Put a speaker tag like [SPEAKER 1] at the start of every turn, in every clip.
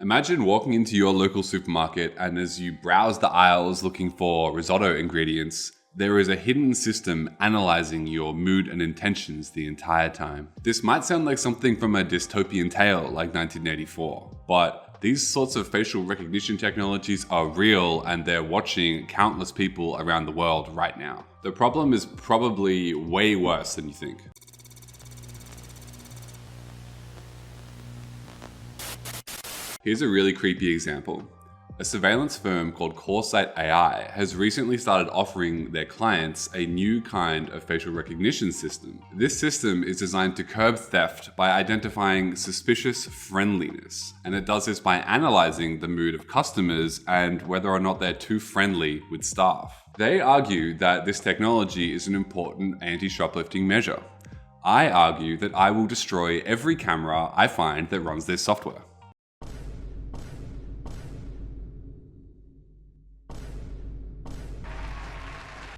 [SPEAKER 1] Imagine walking into your local supermarket and as you browse the aisles looking for risotto ingredients, there is a hidden system analyzing your mood and intentions the entire time. This might sound like something from a dystopian tale like 1984, but these sorts of facial recognition technologies are real and they're watching countless people around the world right now. The problem is probably way worse than you think. Here's a really creepy example. A surveillance firm called Coresight AI has recently started offering their clients a new kind of facial recognition system. This system is designed to curb theft by identifying suspicious friendliness, and it does this by analyzing the mood of customers and whether or not they're too friendly with staff. They argue that this technology is an important anti-shoplifting measure. I argue that I will destroy every camera I find that runs this software.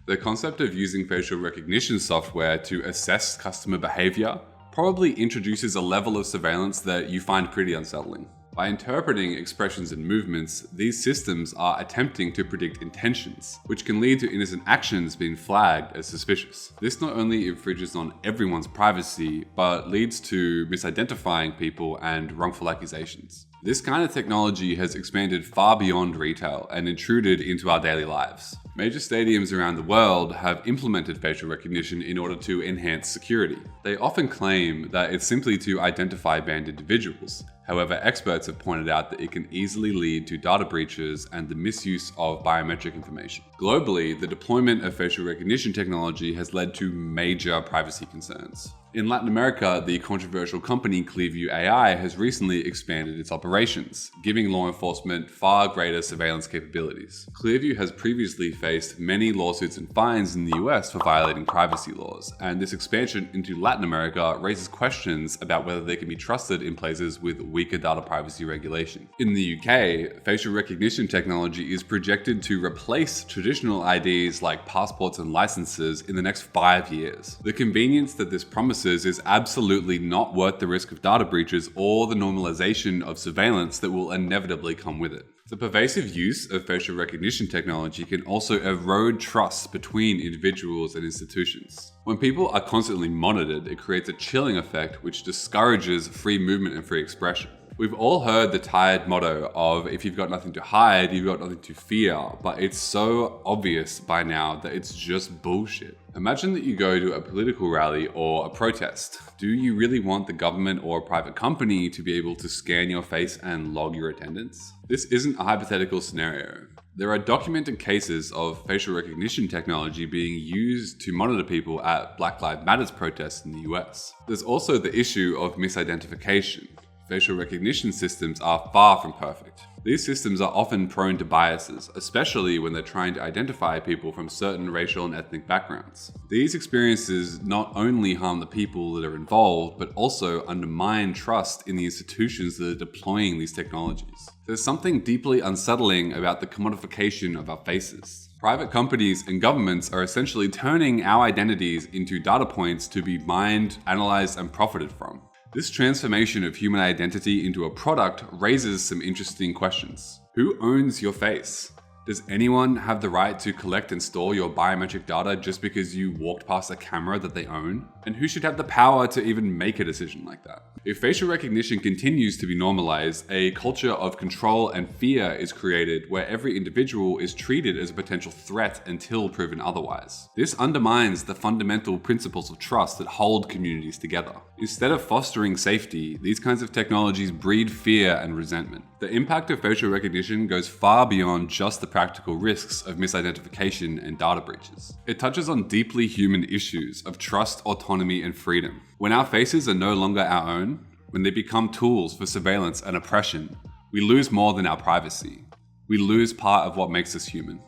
[SPEAKER 1] The concept of using facial recognition software to assess customer behavior probably introduces a level of surveillance that you find pretty unsettling. By interpreting expressions and movements, these systems are attempting to predict intentions, which can lead to innocent actions being flagged as suspicious. This not only infringes on everyone's privacy, but leads to misidentifying people and wrongful accusations. This kind of technology has expanded far beyond retail and intruded into our daily lives. Major stadiums around the world have implemented facial recognition in order to enhance security. They often claim that it's simply to identify banned individuals. However, experts have pointed out that it can easily lead to data breaches and the misuse of biometric information. Globally, the deployment of facial recognition technology has led to major privacy concerns. In Latin America, the controversial company Clearview AI has recently expanded its operations, giving law enforcement far greater surveillance capabilities. Clearview has previously faced many lawsuits and fines in the US for violating privacy laws, and this expansion into Latin America raises questions about whether they can be trusted in places with weaker data privacy regulation. In the UK, facial recognition technology is projected to replace traditional IDs like passports and licenses in the next 5 years. The convenience that this promises is absolutely not worth the risk of data breaches or the normalization of surveillance that will inevitably come with it. The pervasive use of facial recognition technology can also erode trust between individuals and institutions. When people are constantly monitored, it creates a chilling effect which discourages free movement and free expression. We've all heard the tired motto of if you've got nothing to hide, you've got nothing to fear, but it's so obvious by now that it's just bullshit. Imagine that you go to a political rally or a protest. Do you really want the government or a private company to be able to scan your face and log your attendance? This isn't a hypothetical scenario. There are documented cases of facial recognition technology being used to monitor people at Black Lives Matter protests in the US. There's also the issue of misidentification. Facial recognition systems are far from perfect. These systems are often prone to biases, especially when they're trying to identify people from certain racial and ethnic backgrounds. These experiences not only harm the people that are involved, but also undermine trust in the institutions that are deploying these technologies. There's something deeply unsettling about the commodification of our faces. Private companies and governments are essentially turning our identities into data points to be mined, analyzed, and profited from. This transformation of human identity into a product raises some interesting questions. Who owns your face? Does anyone have the right to collect and store your biometric data just because you walked past a camera that they own? And who should have the power to even make a decision like that? If facial recognition continues to be normalized, a culture of control and fear is created where every individual is treated as a potential threat until proven otherwise. This undermines the fundamental principles of trust that hold communities together. Instead of fostering safety, these kinds of technologies breed fear and resentment. The impact of facial recognition goes far beyond just the practical risks of misidentification and data breaches. It touches on deeply human issues of trust, autonomy, and freedom. When our faces are no longer our own, when they become tools for surveillance and oppression, we lose more than our privacy. We lose part of what makes us human.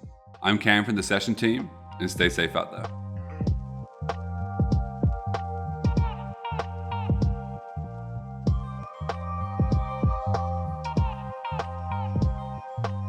[SPEAKER 1] I'm Cam from the Session team, and stay safe out there.